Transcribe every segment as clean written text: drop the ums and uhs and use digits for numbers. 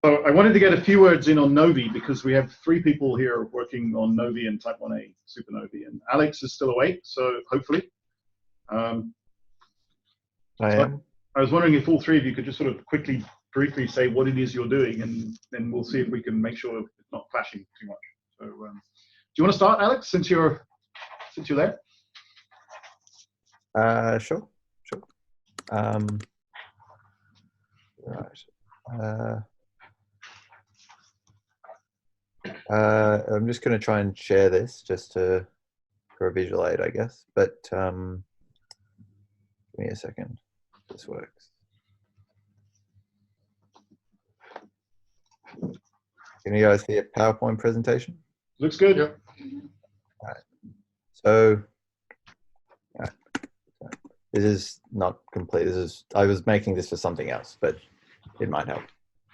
So I wanted to get a few words in on Novae because we have 3 people here working on Novae and Type 1a supernovae, and Alex is still awake, so hopefully. I am. I was wondering if all 3 of you could just sort of quickly, briefly say what it is you're doing, and then we'll see if we can make sure it's not clashing too much. So, do you want to start, Alex, since you're there? Sure. Right. I'm just going to try and share this just for a visual aid, I guess. But give me a second. This works. Can you guys see a PowerPoint presentation? Looks good. Yep. All right. So this is not complete. I was making this for something else, but it might help.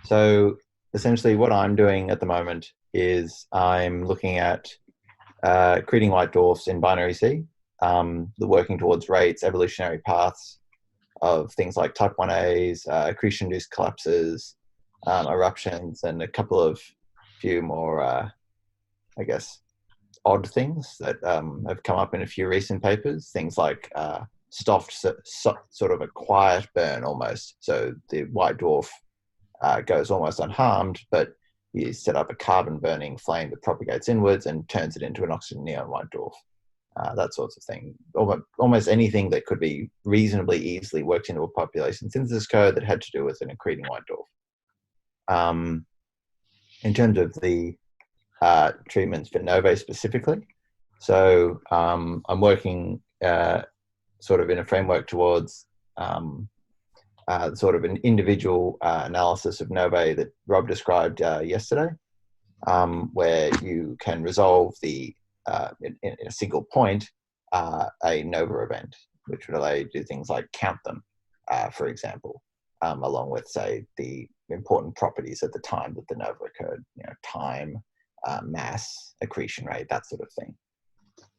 So essentially what I'm doing at the moment is I'm looking at accreting white dwarfs in binary C, working towards rates, evolutionary paths of things like type 1As, accretion-induced collapses, eruptions, and a couple of few more, I guess, odd things that have come up in a few recent papers, things like sort of a quiet burn almost. So the white dwarf goes almost unharmed, but you set up a carbon burning flame that propagates inwards and turns it into an oxygen neon white dwarf. That sorts of thing. Almost anything that could be reasonably easily worked into a population synthesis code that had to do with an accreting white dwarf. In terms of the treatments for Novae specifically, so I'm working sort of in a framework towards sort of an individual analysis of Novae that Rob described yesterday, where you can resolve the in a single point a Nova event, which would allow you to do things like count them, for example, along with, say, the important properties at the time that the Nova occurred, time, mass, accretion rate, that sort of thing.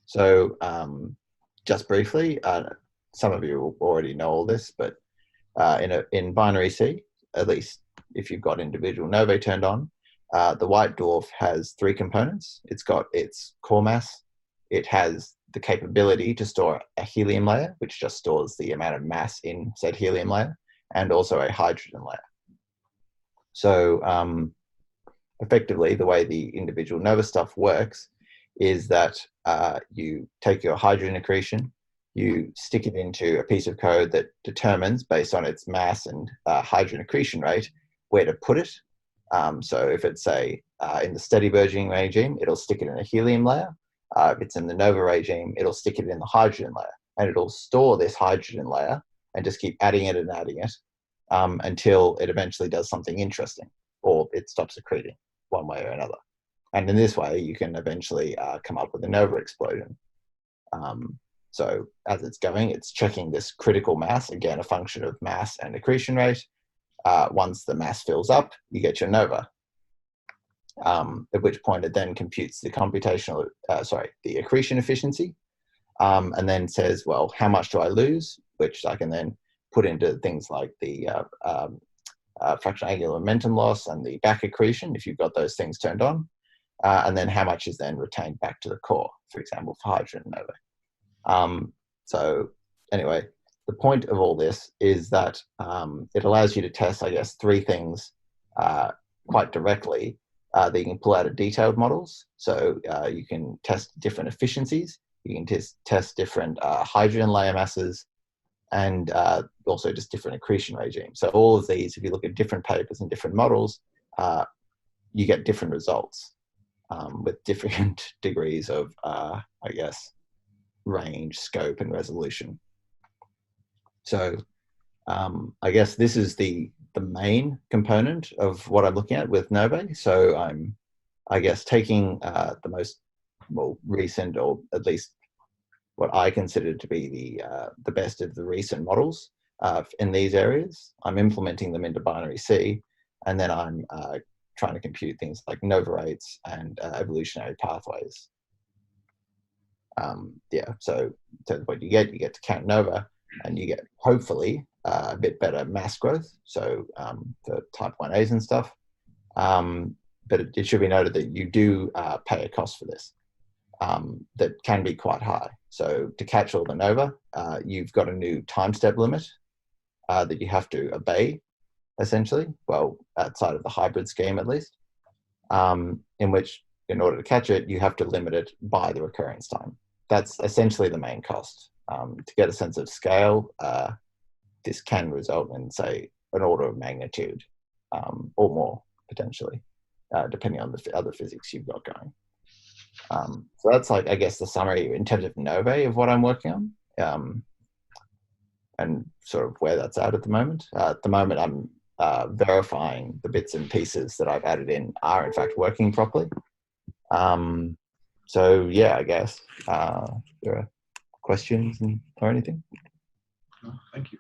So just briefly, some of you already know all this, but in binary C, at least if you've got individual Novae turned on, the white dwarf has 3 components. It's got its core mass. It has the capability to store a helium layer, which just stores the amount of mass in said helium layer, and also a hydrogen layer. So effectively, the way the individual Nova stuff works is that you take your hydrogen accretion, you stick it into a piece of code that determines, based on its mass and hydrogen accretion rate, where to put it. So if it's, say, in the steady burgeoning regime, it'll stick it in a helium layer. If it's in the Nova regime, it'll stick it in the hydrogen layer. And it'll store this hydrogen layer and just keep adding it and adding it until it eventually does something interesting, or it stops accreting one way or another. And in this way, you can eventually come up with a Nova explosion. So as it's going, it's checking this critical mass, again, a function of mass and accretion rate. Once the mass fills up, you get your Nova, at which point it then computes the computational, the accretion efficiency, and then says, well, how much do I lose? Which I can then put into things like the fractional angular momentum loss and the back accretion, if you've got those things turned on. And then how much is then retained back to the core, for example, for hydrogen Nova. So anyway, the point of all this is that it allows you to test, I guess, 3 things quite directly that you can pull out of detailed models. So you can test different efficiencies, you can test different hydrogen layer masses, and also just different accretion regimes. So all of these, if you look at different papers and different models, you get different results with different degrees of, I guess, range, scope, and resolution. So I guess this is the main component of what I'm looking at with Novae. So I'm, I guess, taking the most recent, or at least what I consider to be the best of the recent models in these areas. I'm implementing them into binary C, and then I'm trying to compute things like Nova rates and evolutionary pathways. So what you get to count Nova, and you get, hopefully, a bit better mass growth. So for type 1As and stuff, But it should be noted that you do pay a cost for this that can be quite high. So to catch all the nova, you've got a new time step limit that you have to obey, essentially, well, outside of the hybrid scheme at least, in which, in order to catch it, you have to limit it by the recurrence time. That's essentially the main cost. To get a sense of scale, this can result in, say, an order of magnitude or more, potentially, depending on the other physics you've got going. So that's, like, I guess, the summary in terms of Novae of what I'm working on, and sort of where that's at the moment. At the moment, I'm verifying the bits and pieces that I've added in are in fact working properly. So yeah, I guess there are questions or anything. Oh, thank you.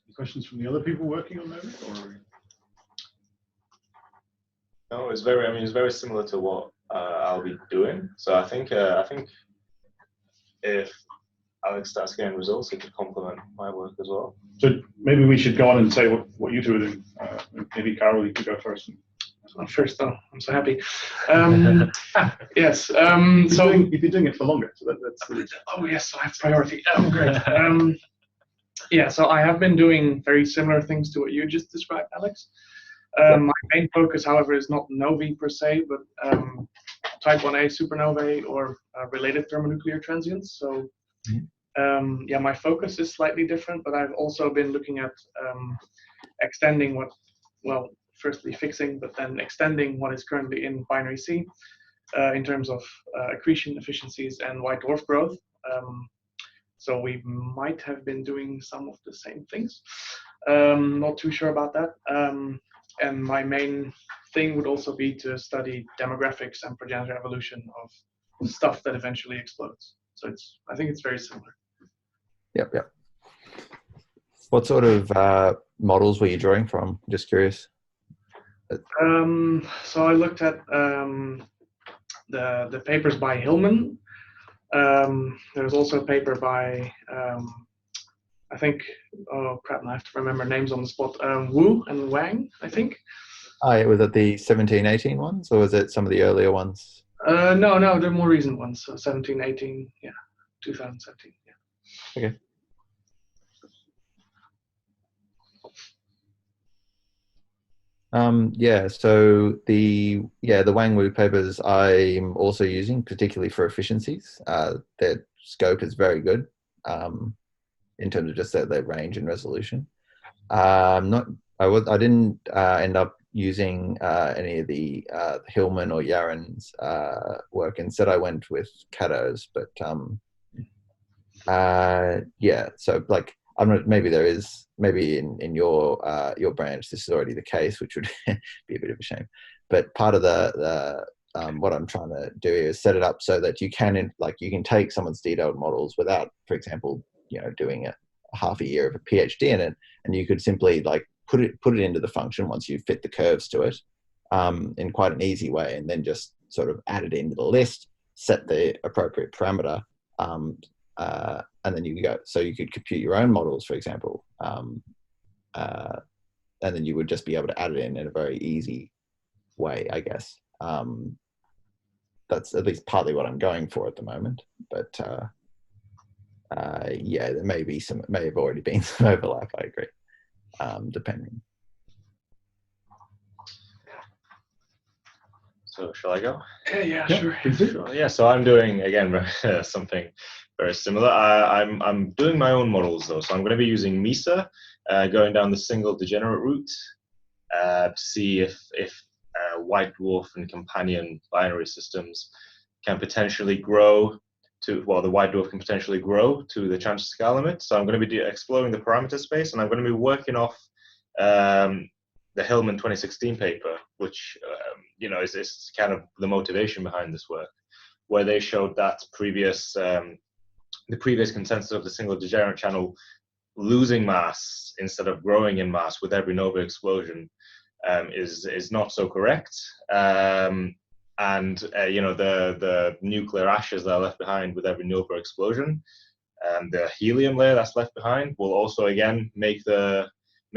Any questions from the other people working on Novae, or? No, it's very similar to what I'll be doing. So I think if Alex starts getting results, it could complement my work as well. So maybe we should go on and say what you two are doing. Maybe Karel, you could go first. First, oh, I'm so happy. Yes. So you've been doing it for longer, so that's. Oh yes, I have priority. Oh great. Yeah, so I have been doing very similar things to what you just described, Alex. My main focus, however, is not Novae per se, but type 1a supernovae or related thermonuclear transients. So yeah, my focus is slightly different, but I've also been looking at extending firstly fixing, but then extending what is currently in binary C in terms of accretion efficiencies and white dwarf growth. So we might have been doing some of the same things. Not too sure about that. And my main thing would also be to study demographics and progenitor evolution of stuff that eventually explodes. So I think it's very similar. Yep. What sort of models were you drawing from? Just curious. So I looked at the papers by Hillman. There was also a paper by I think, oh crap, I have to remember names on the spot. Wu and Wang, I think. Oh, was it the 1718 ones, or was it some of the earlier ones? No, the more recent ones. So 17, 18, yeah, 2017, yeah. Okay. Yeah, so the Wang Wu papers I'm also using, particularly for efficiencies. Their scope is very good in terms of just their range and resolution. I didn't end up using any of the Hillman or Yaren's work. Instead, I went with Cato's, but yeah. So like, I'm not. Maybe there is. Maybe in your branch, this is already the case, which would be a bit of a shame. But part of the what I'm trying to do is set it up so that you can take someone's detailed models without, for example, doing a half a year of a PhD in it, and you could simply put it into the function once you fit the curves to it in quite an easy way, and then just sort of add it into the list, set the appropriate parameter, and then you go. So you could compute your own models, for example, and then you would just be able to add it in a very easy way, I guess. That's at least partly what I'm going for at the moment, but yeah, there may have already been some overlap, I agree, depending. So shall I go? Yeah, sure. Sure. Yeah, so I'm doing, again, something very similar. I'm doing my own models though, so I'm going to be using MESA, going down the single degenerate route to see if white dwarf and companion binary systems can potentially grow to, well, the white dwarf can potentially grow to the chance scale limit. So I'm going to be exploring the parameter space, and I'm going to be working off the Hillman 2016 paper, which is kind of the motivation behind this work, where they showed that the previous consensus of the single degenerate channel losing mass instead of growing in mass with every nova explosion is not so correct. And the nuclear ashes that are left behind with every nova explosion, the helium layer that's left behind will also again make the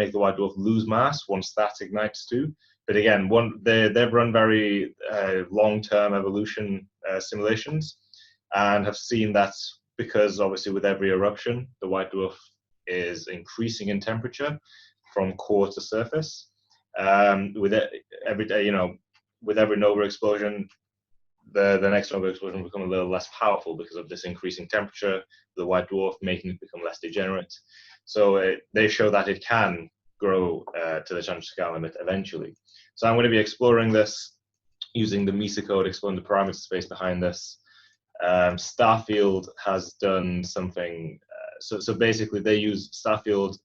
make the white dwarf lose mass once that ignites too. But again, they've run very long-term evolution simulations and have seen that because obviously with every eruption, the white dwarf is increasing in temperature from core to surface. With every day, with every nova explosion, the next nova explosion will become a little less powerful because of this increasing temperature, the white dwarf making it become less degenerate. So they show that it can grow to the Chandra scale limit eventually. So I'm going to be exploring this using the MESA code, exploring the parameter space behind this. Starfield has done something. So basically, Starfield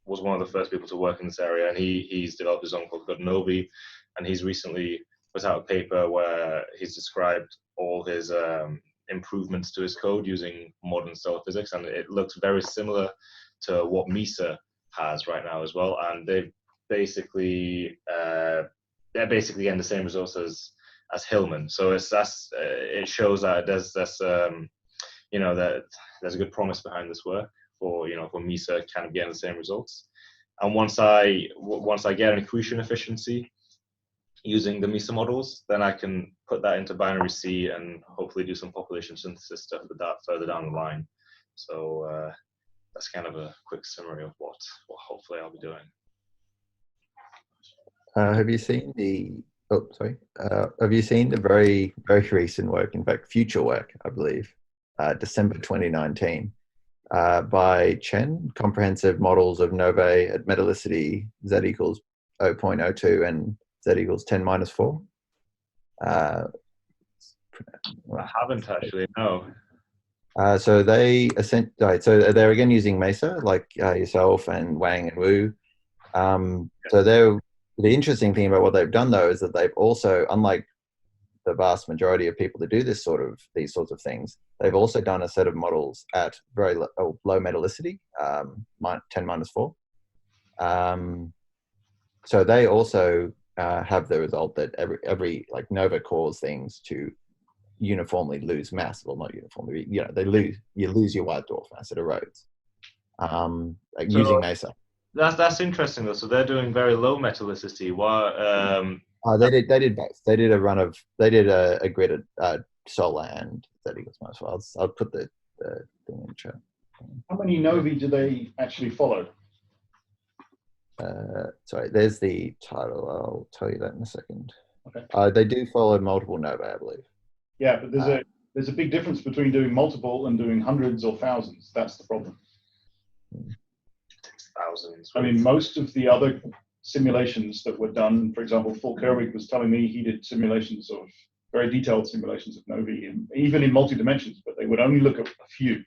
was one of the first people to work in this area, and he's developed his own code called Novae, and he's recently put out a paper where he's described all his improvements to his code using modern stellar physics, and it looks very similar to what MESA has right now as well. And they're basically getting the same results as Hillman. So it shows that there's that there's a good promise behind this work for MESA kind of getting the same results. And once I get an accretion efficiency using the MESA models, then I can put that into binary C and hopefully do some population synthesis stuff with that further down the line. So that's kind of a quick summary of what hopefully I'll be doing. Have you seen the? Oh, sorry. Have you seen the very, very recent work? In fact, future work, I believe, December 2019, by Chen, comprehensive models of Novae at metallicity z equals 0.02 and z equals 10 minus 4. I haven't actually, no. So they're again using MESA, like yourself and Wang and Wu. So the interesting thing about what they've done though is that they've also, unlike the vast majority of people that do these sorts of things, they've also done a set of models at very low metallicity, 10 minus 4. So they also have the result that every like nova cause things to uniformly lose mass. Well, not uniformly, you lose your white dwarf mass, it erodes. Using MESA. That's interesting though. So they're doing very low metallicity. They did both. They did a grid solar and z equals minus 4. I'll put the thing in the chat. How many novae do they actually follow? Sorry, there's the title. I'll tell you that in a second. Okay. They do follow multiple Novae, I believe. Yeah, but there's a big difference between doing multiple and doing hundreds or thousands. That's the problem. Thousands. I mean, most of the other simulations that were done, for example, Paul Kerwig was telling me he did simulations of very detailed simulations of novae, even in multi-dimensions, but they would only look at a few.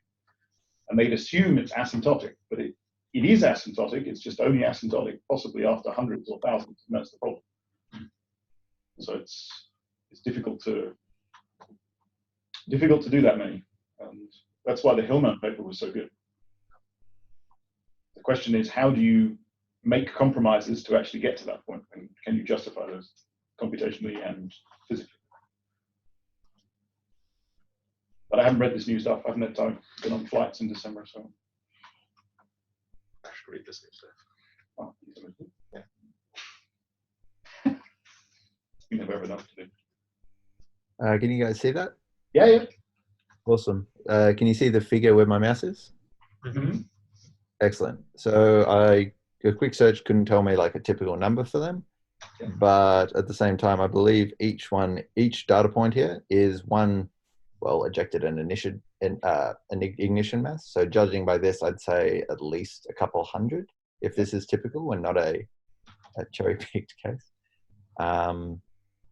And they'd assume it's asymptotic, but it is asymptotic. It's just only asymptotic, possibly after hundreds or thousands, and that's the problem. So it's difficult to do that many, and that's why the Hillman paper was so good. The question is, how do you make compromises to actually get to that point, and can you justify those computationally and physically? But I haven't read this new stuff. I haven't had time. I've been on flights in December, so I should read this new stuff. oh, Yeah. we never have enough to do. Can you guys see that? Yeah. Awesome. Can you see the figure where my mouse is? Mm-hmm. Excellent. So a quick search couldn't tell me like a typical number for them, but at the same time, I believe each data point here is one ejected and an ignition mass. So judging by this, I'd say at least a couple hundred, if this is typical and not a cherry-picked case.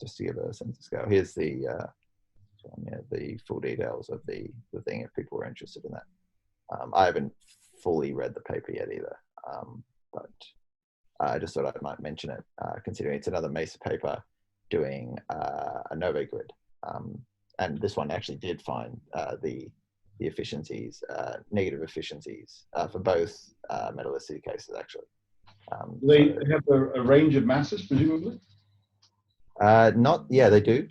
Just to give a sense of scale, here's the full details of the thing if people were interested in that. I haven't fully read the paper yet either, but I just thought I might mention it, considering it's another MESA paper doing a Novae grid. And this one actually did find the efficiencies, negative efficiencies for both metallicity cases, actually. They have a range of masses, presumably? They do.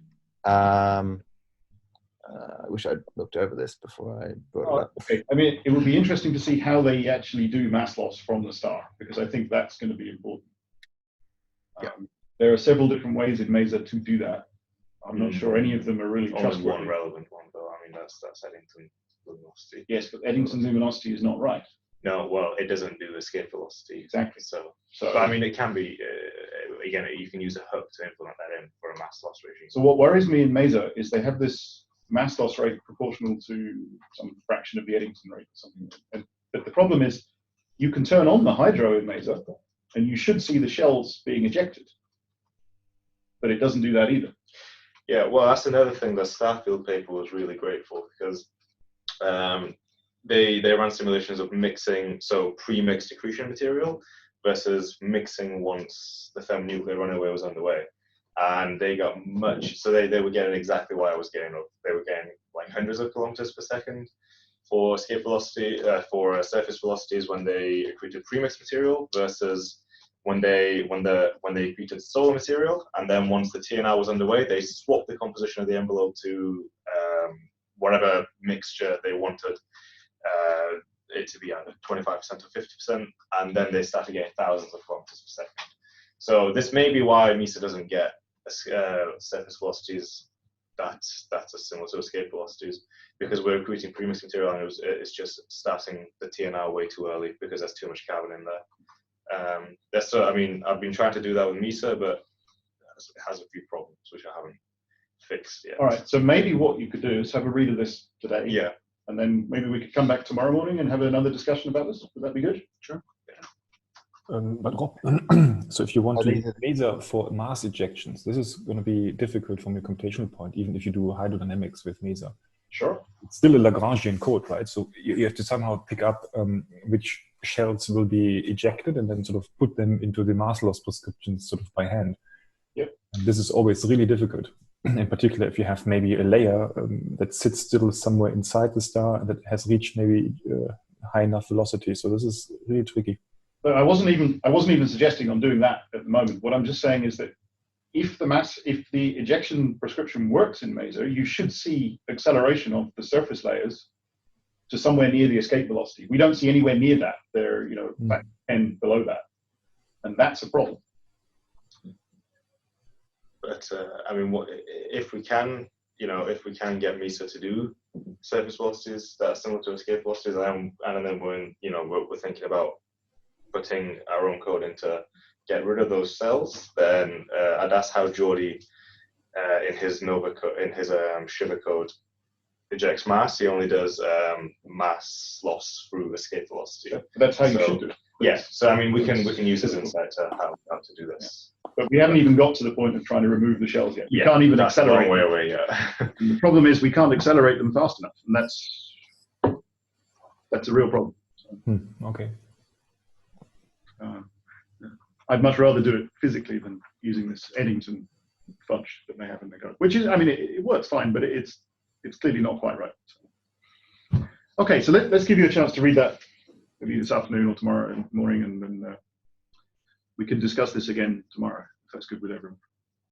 I wish I'd looked over this before I brought it up. Okay. I mean, it would be interesting to see how they actually do mass loss from the star, because I think that's going to be important. Yeah. There are several different ways in Mesa to do that. I'm not sure any of them are really Only trustworthy. one relevant one, though. I mean, that's Eddington luminosity. Yes, but Eddington's luminosity is not right. No, well, it doesn't do escape velocity. Exactly. So, So, but I mean, it can be, again, you can use a hook to implement that in for a mass loss regime. so what worries me in Mesa is they have this mass loss rate proportional to some fraction of the Eddington rate or something. But the problem is you can turn on the hydro in Mesa and you should see the shells being ejected. But it doesn't do that either. Yeah, well, that's another thing that Starfield paper was really great for, because they ran simulations of mixing, so pre-mixed accretion material versus mixing once the thermonuclear runaway was underway. And they got much, so they were getting exactly what I was getting. They were getting like hundreds of kilometers per second for escape velocity, for surface velocities when they accreted pre-mixed material versus when they accreted solar material. And then once the TNR was underway, they swapped the composition of the envelope to whatever mixture they wanted it to be either 25% or 50%, and then they started getting thousands of kilometers per second. So this may be why MESA doesn't get surface velocities that's similar to escape velocities, because we're accreting pre-mixed material and it's just starting the TNR way too early because there's too much carbon in there. I mean, I've been trying to do that with MESA, but it has a few problems which I haven't fixed yet. All right, so maybe what you could do is have a read of this today. Yeah. And then maybe we could come back tomorrow morning and have another discussion about this. Would that be good? Sure. But Rob, so if you want to use laser for mass ejections, this is going to be difficult from your computational point, even if you do hydrodynamics with MESA. Sure. It's still a Lagrangian code, right? So you have to somehow pick up which shells will be ejected and then sort of put them into the mass loss prescriptions sort of by hand. Yep. And this is always really difficult. In particular, if you have maybe a layer that sits still somewhere inside the star and that has reached maybe high enough velocity. So this is really tricky. But I wasn't even suggesting on doing that at the moment. What I'm just saying is that if the ejection prescription works in MESA, you should see acceleration of the surface layers to somewhere near the escape velocity. We don't see anywhere near that. They're back 10 below that, and that's a problem. But I mean, if we can get MESA to do surface velocities that are similar to escape velocities, and then we're thinking about putting our own code in to get rid of those cells, then I'd ask how Geordie in his Novae code, in his Shiver code, ejects mass. He only does mass loss through escape velocity. That's how you should do it. Yeah. So I mean, we can use his insight to how to do this. But we haven't even got to the point of trying to remove the shells yet. We can't even accelerate. That's a long way away, yeah. And the problem is we can't accelerate them fast enough, and that's a real problem. Okay. I'd much rather do it physically than using this Eddington fudge that they have in their code. Which is, I mean, it works fine, but it's clearly not quite right. So. Okay, so let's give you a chance to read that maybe this afternoon or tomorrow morning, and then we can discuss this again tomorrow, if that's good with everyone.